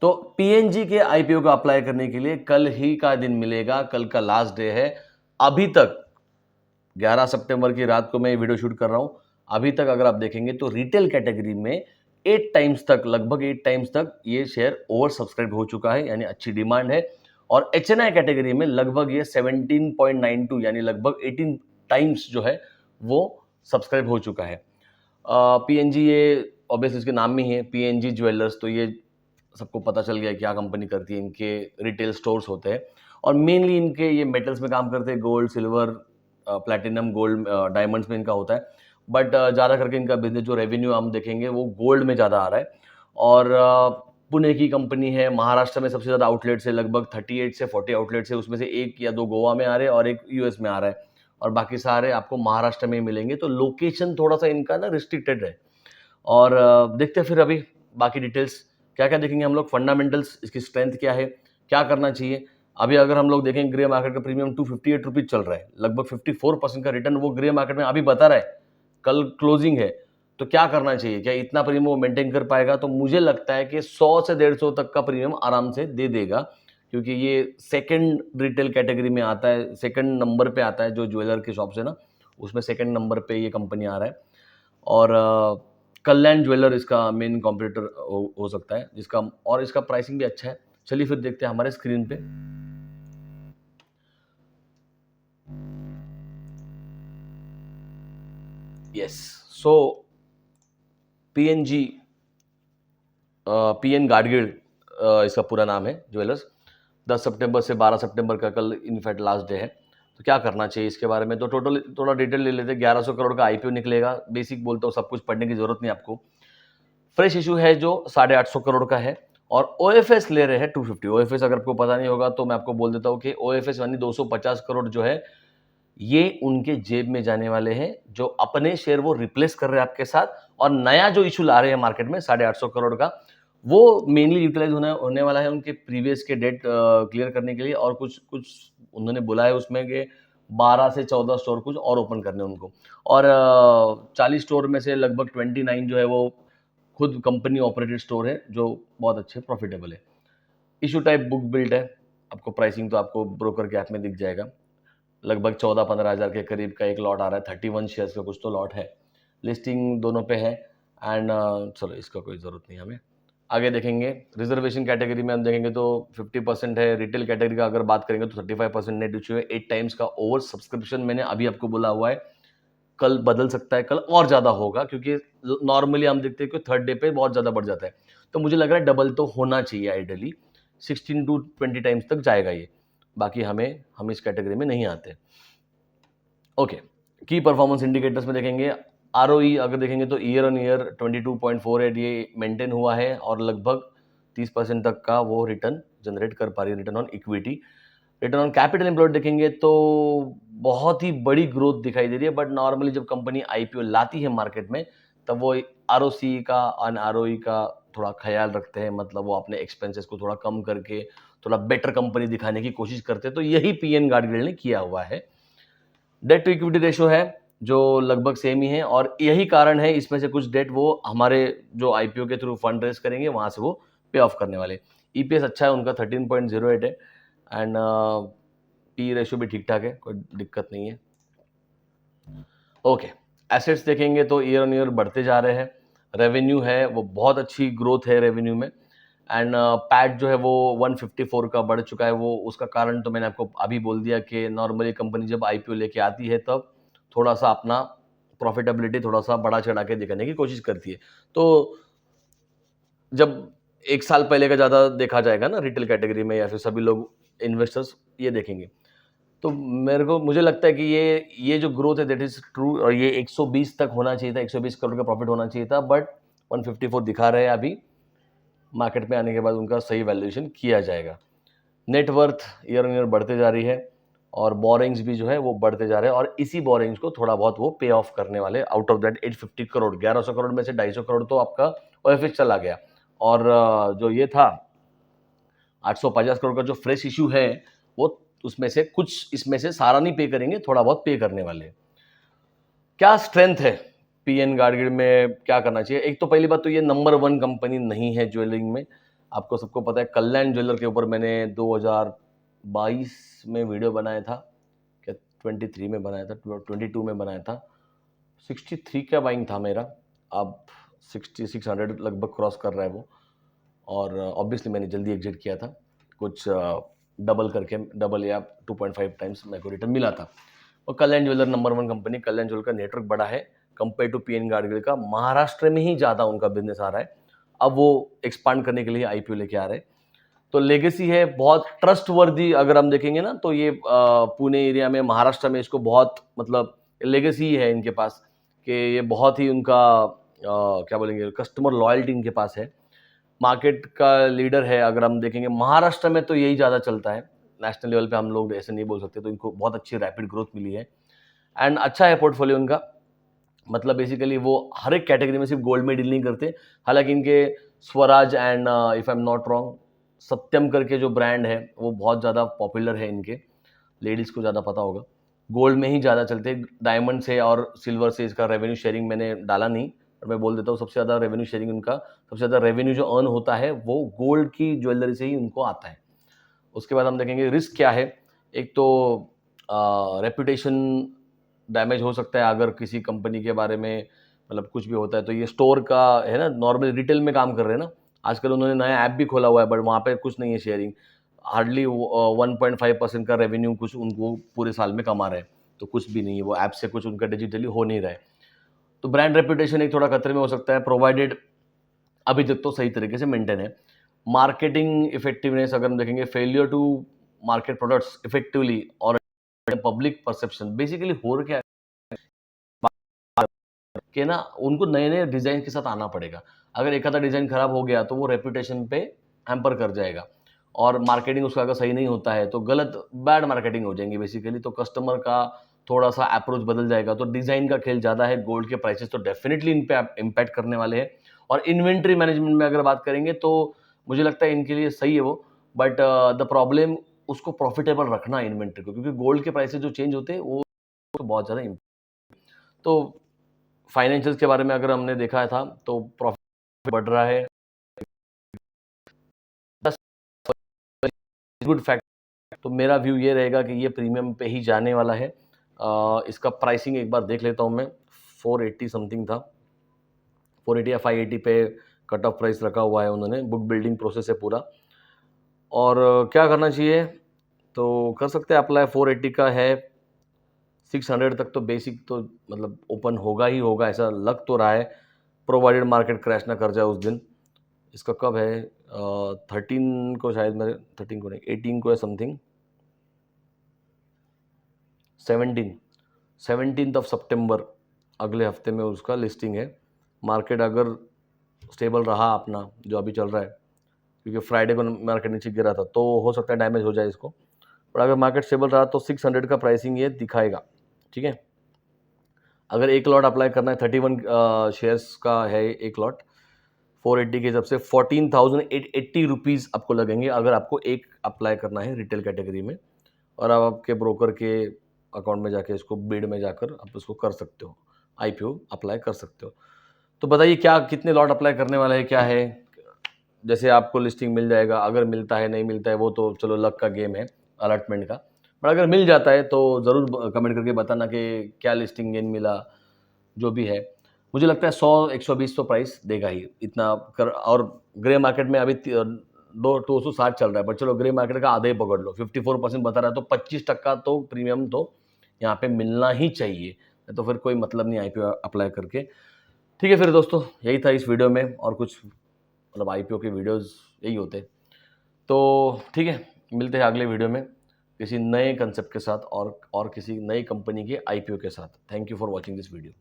तो पीएनजी के आईपीओ को अप्लाई करने के लिए कल ही का दिन मिलेगा, कल का लास्ट डे है। अभी तक 11 सितंबर की रात को मैं ये वीडियो शूट कर रहा हूं, अभी तक अगर आप देखेंगे तो रिटेल कैटेगरी में 8 टाइम्स तक, लगभग 8 टाइम्स तक ये शेयर ओवर सब्सक्राइब हो चुका है, यानी अच्छी डिमांड है। और एचएनआई कैटेगरी में लगभग ये 17.92 यानी लगभग 18 टाइम्स जो है वो सब्सक्राइब हो चुका है। पीएनजी, ये ऑब्वियसली इसके नाम में ही है पीएनजी ज्वेलर्स, तो ये सबको पता चल गया क्या कंपनी करती है। इनके रिटेल स्टोर्स होते हैं और मेनली इनके ये मेटल्स में काम करते हैं, gold, silver, platinum, gold, diamonds में इनका होता है। बट ज़्यादा करके इनका बिजनेस जो रेवेन्यू हम देखेंगे वो गोल्ड में ज़्यादा आ रहा है। और पुणे की कंपनी है, महाराष्ट्र में सबसे ज़्यादा आउटलेट्स है, लगभग 38 से 40 आउटलेट्स है, उसमें से 1 या 2 गोवा में आ रहे हैं और 1 यूएस में आ रहा है और बाकी सारे आपको महाराष्ट्र में मिलेंगे। तो लोकेशन थोड़ा सा इनका ना रिस्ट्रिक्टेड है। और देखते हैं फिर अभी बाकी डिटेल्स क्या क्या देखेंगे हम लोग, फंडामेंटल्स, इसकी स्ट्रेंथ क्या है, क्या करना चाहिए। अभी अगर हम लोग देखें ग्रे मार्केट का प्रीमियम 258 रुपीज चल रहा है, लगभग 54% का रिटर्न वो ग्रे मार्केट में अभी बता रहा है, कल क्लोजिंग है। तो क्या करना चाहिए, क्या इतना प्रीमियम वो मेंटेन कर पाएगा? तो मुझे लगता है कि 100 से 150 तक का प्रीमियम आराम से दे देगा, क्योंकि ये सेकंड रिटेल कैटेगरी में आता है, सेकंड नंबर पे आता है जो ज्वेलर के शॉप से ना, उसमें सेकंड नंबर पे ये कंपनी आ रहा है। और कल्याण ज्वेलर इसका मेन कॉम्पिटिटर हो सकता है, जिसका और इसका प्राइसिंग भी अच्छा है। चलिए फिर देखते हैं हमारे स्क्रीन पे। यस, सो पीएनजी, पीएन गाडगिल इसका पूरा नाम है ज्वेलर्स। 10 सितंबर से 12 सितंबर का कल इनफैक्ट लास्ट डे है। तो क्या करना चाहिए इसके बारे में, तो टोटल थोड़ा डिटेल ले लेते हैं। 1100 करोड़ का आईपीओ निकलेगा, बेसिक बोलता हूँ, सब कुछ पढ़ने की जरूरत नहीं आपको। फ्रेश इशू है जो 850 करोड़ का है और ओएफएस ले रहे हैं 250। ओएफएस अगर आपको पता नहीं होगा तो मैं आपको बोल देता हूँ कि ओएफएस यानी 250 करोड़ जो है ये उनके जेब में जाने वाले हैं, जो अपने शेयर वो रिप्लेस कर रहे हैं आपके साथ। और नया जो इशू ला रहे हैं मार्केट में 850 करोड़ का, वो मेनली यूटिलाइज होने वाला है उनके प्रीवियस के डेट क्लियर करने के लिए। और कुछ कुछ उन्होंने बोला है उसमें कि 12 से 14 स्टोर कुछ और ओपन करने उनको। और 40 स्टोर में से लगभग 29 जो है वो खुद कंपनी ऑपरेटेड स्टोर है, जो बहुत अच्छे प्रॉफिटेबल है। इशू टाइप बुक बिल्ड है, आपको प्राइसिंग तो आपको ब्रोकर के ऐप में दिख जाएगा। लगभग 14-15 हज़ार के करीब का एक लॉट आ रहा है, 31 शेयर्स का कुछ तो लॉट है। लिस्टिंग दोनों पे है। एंड चलो इसका कोई ज़रूरत नहीं हमें। आगे देखेंगे रिजर्वेशन कैटेगरी में हम देखेंगे तो 50% है। रिटेल कैटेगरी का अगर बात करेंगे तो 35% नेट इशू है। 8 टाइम्स का ओवर सब्सक्रिप्शन मैंने अभी आपको बोला हुआ है। कल बदल सकता है, कल और ज़्यादा होगा, क्योंकि नॉर्मली हम देखते हैं कि थर्ड डे पे बहुत ज़्यादा बढ़ जाता है। तो मुझे लग रहा है डबल तो होना चाहिए आइडियली, 16 टू 20 टाइम्स तक जाएगा ये। बाकी हम इस कैटेगरी में नहीं आते। ओके, की परफॉर्मेंस इंडिकेटर्स में देखेंगे, आरओई अगर देखेंगे तो ईयर ऑन ईयर 22.48 ये मेंटेन हुआ है और लगभग 30% तक का वो रिटर्न जनरेट कर पा रही है, return on equity. Return on capital employed देखेंगे तो बहुत ही बड़ी ग्रोथ दिखाई दे रही है, बट नॉर्मली जब कंपनी आईपीओ लाती है मार्केट में तब वो आरओसी का और आरओई का थोड़ा ख्याल रखते हैं, मतलब वो अपने एक्सपेंसेस को थोड़ा कम करके थोड़ा बेटर कंपनी दिखाने की कोशिश करते हैं। तो यही पीएन गाडगिल ने किया हुआ है। डेट टू इक्विटी रेशो है जो लगभग सेम ही है और यही कारण है इसमें से कुछ डेट वो हमारे जो आईपीओ के थ्रू फंड रेज करेंगे वहां से वो पे ऑफ करने वाले। ईपीएस अच्छा है उनका, 13.08 है। एंड पी रेशियो भी ठीक ठाक है, कोई दिक्कत नहीं है। ओके, एसेट्स देखेंगे तो ईयर ऑन ईयर बढ़ते जा रहे हैं। रेवेन्यू है वो बहुत अच्छी ग्रोथ है रेवेन्यू में। एंड पैट जो है वो 154 का बढ़ चुका है। वो उसका कारण तो मैंने आपको अभी बोल दिया कि नॉर्मली कंपनी जब आईपीओ लेके आती है तब थोड़ा सा अपना प्रॉफिटेबिलिटी थोड़ा सा बढ़ा चढ़ा के दिखाने की कोशिश करती है। तो जब 1 साल पहले का ज़्यादा देखा जाएगा ना रिटेल कैटेगरी में, या फिर सभी लोग इन्वेस्टर्स ये देखेंगे, तो मुझे लगता है कि ये जो ग्रोथ है दैट इज ट्रू। और ये 120 तक होना चाहिए था, 120 करोड़ का प्रॉफिट होना चाहिए था, बट 154 दिखा रहे हैं अभी। मार्केट में आने के बाद उनका सही वैल्यूएशन किया जाएगा। नेटवर्थ ईयर ऑन ईयर बढ़ते जा रही है और बोरिंग्स भी जो है वो बढ़ते जा रहे हैं और इसी बोरिंग्स को थोड़ा बहुत वो पे ऑफ करने वाले। Out of that 850 crore, 1100 crore में से 250 करोड़ तो आपका ओएफएस चला गया। और जो ये था 850 करोड़ का जो फ्रेश इशू है वो उसमें से कुछ, इसमें से सारा नहीं पे करेंगे, थोड़ा बहुत पे करने वाले। क्या स्ट्रेंथ है पीएन गाडगिल में, क्या करना चाहिए? एक तो पहली बात तो ये नंबर 1 कंपनी नहीं है ज्वेलरिंग में। आपको सबको पता है कल्याण ज्वेलर के ऊपर मैंने 2022 में वीडियो बनाया था, क्या 23 में बनाया था, 22 में बनाया था। 63 का बाइंग था मेरा, अब 6600 लगभग क्रॉस कर रहा है वो। और ऑब्वियसली मैंने जल्दी एग्जिट किया था, कुछ डबल करके, डबल या 2.5 टाइम्स मेरे को रिटर्न मिला था। और कल्याण ज्वेलर नंबर 1 कंपनी, कल्याण ज्वेलर का नेटवर्क बड़ा है कंपेयर टू पीएन गाडगिल का, महाराष्ट्र में ही ज़्यादा उनका बिजनेस आ रहा है। अब वो एक्सपांड करने के लिए आईपीओ लेके आ रहे हैं। तो लेगेसी है बहुत ट्रस्ट वर्दी, अगर हम देखेंगे ना तो ये पुणे एरिया में, महाराष्ट्र में इसको बहुत मतलब लेगेसी है इनके पास, कि ये बहुत ही उनका क्या बोलेंगे, कस्टमर लॉयल्टी इनके पास है। मार्केट का लीडर है, अगर हम देखेंगे महाराष्ट्र में तो यही ज़्यादा चलता है, नेशनल लेवल पे हम लोग ऐसे नहीं बोल सकते। तो इनको बहुत अच्छी रैपिड ग्रोथ मिली है एंड अच्छा है पोर्टफोलियो उनका। मतलब बेसिकली वो हर एक कैटेगरी में सिर्फ गोल्ड में डील नहीं करते। हालांकि इनके Swaraj and if I am not wrong Satyam करके जो ब्रांड है वो बहुत ज़्यादा पॉपुलर है इनके, लेडीज़ को ज़्यादा पता होगा। गोल्ड में ही ज़्यादा चलते हैं, डायमंड से और सिल्वर से इसका रेवेन्यू शेयरिंग मैंने डाला नहीं, पर मैं बोल देता हूँ सबसे ज़्यादा रेवेन्यू शेयरिंग उनका, सबसे ज़्यादा रेवेन्यू जो अर्न होता है वो गोल्ड की ज्वेलरी से ही उनको आता है। उसके बाद हम देखेंगे रिस्क क्या है। एक तो रेपुटेशन डैमेज हो सकता है अगर किसी कंपनी के बारे में मतलब कुछ भी होता है। तो ये स्टोर का है ना, नॉर्मल रिटेल में काम कर रहे हैं ना, आजकल उन्होंने नया ऐप भी खोला हुआ है, बट वहाँ पे कुछ नहीं है शेयरिंग, हार्डली 1.5% का रेवेन्यू कुछ उनको पूरे साल में कमा रहे हैं। तो कुछ भी नहीं है, वो ऐप से कुछ उनका डिजिटली हो नहीं रहा है। तो ब्रांड रेपुटेशन एक थोड़ा खतरे में हो सकता है, प्रोवाइडेड अभी तक तो सही तरीके से मेंटेन है। मार्केटिंग इफेक्टिवनेस अगर हम देखेंगे, failure to market products effectively और पब्लिक परसेप्शन, बेसिकली हो क्या है कि ना उनको नए नए डिजाइन के साथ आना पड़ेगा। अगर एक आधा डिजाइन खराब हो गया तो वो रेपुटेशन पे हैम्पर कर जाएगा, और मार्केटिंग उसका अगर सही नहीं होता है तो गलत बैड मार्केटिंग हो जाएंगी बेसिकली। तो कस्टमर का थोड़ा सा अप्रोच बदल जाएगा। तो डिजाइन का खेल ज़्यादा है, गोल्ड के प्राइसेस तो डेफिनेटली इन पे इम्पैक्ट करने वाले हैं। और इन्वेंट्री मैनेजमेंट में अगर बात करेंगे तो मुझे लगता है इनके लिए सही है वो, बट द प्रॉब्लम उसको प्रॉफिटेबल रखना इन्वेंट्री को, क्योंकि गोल्ड के प्राइसेस जो चेंज होते हैं वो तो बहुत ज़्यादा। तो फाइनेंशियल्स के बारे में अगर हमने देखा था तो प्रॉफिट बढ़ रहा है, गुड फैक्ट। तो मेरा व्यू ये रहेगा कि ये प्रीमियम पे ही जाने वाला है। इसका प्राइसिंग एक बार देख लेता हूँ मैं, 480 समथिंग था, 480 या 580 पे कट ऑफ प्राइस रखा हुआ है उन्होंने, बुक बिल्डिंग प्रोसेस है पूरा। और क्या करना चाहिए, तो कर सकते हैं अप्लाई, 480 का है, 600 तक तो बेसिक तो मतलब ओपन होगा ही होगा, ऐसा लग तो रहा है, प्रोवाइडेड मार्केट क्रैश ना कर जाए उस दिन। इसका कब है, 13 को शायद, मेरे 13 को नहीं 18 को है समथिंग, 17 ऑफ सितंबर, अगले हफ्ते में उसका लिस्टिंग है। मार्केट अगर स्टेबल रहा अपना जो अभी चल रहा है, क्योंकि फ्राइडे को मार्केट नीचे गिरा था, तो हो सकता है डैमेज हो जाए इसको। पर अगर मार्केट स्टेबल रहा तो 600 का प्राइसिंग ये दिखाएगा, ठीक है। अगर एक लॉट अप्लाई करना है, 31 शेयर्स का है एक लॉट, 480 के हिसाब से 14,880 रुपीज़ आपको लगेंगे अगर आपको एक अप्लाई करना है रिटेल कैटेगरी में। और आप आपके ब्रोकर के अकाउंट में जाके इसको बिड में जाकर आप इसको कर सकते हो, आईपीओ अप्लाई कर सकते हो। तो बताइए क्या कितने लॉट अप्लाई करने वाला है, क्या है, जैसे आपको लिस्टिंग मिल जाएगा, अगर मिलता है नहीं मिलता है वो तो चलो लक का गेम है अलॉटमेंट का, पर अगर मिल जाता है तो ज़रूर कमेंट करके बताना कि क्या लिस्टिंग गेन मिला, जो भी है। मुझे लगता है 100-120 तो प्राइस देगा ही इतना कर। और ग्रे मार्केट में अभी 260 चल रहा है, पर चलो ग्रे मार्केट का आधा ही पकड़ लो, 54% बता रहा है, तो 25% तो प्रीमियम तो यहाँ पे मिलना ही चाहिए, तो फिर कोई मतलब नहीं आईपीओ अप्लाई करके। ठीक है फिर दोस्तों, यही था इस वीडियो में, और कुछ मतलब आईपीओ के वीडियोस यही होते। तो ठीक है, मिलते हैं अगले वीडियो में किसी नए कंसेप्ट के साथ और किसी नई कंपनी के आईपीओ के साथ। Thank you for watching this video.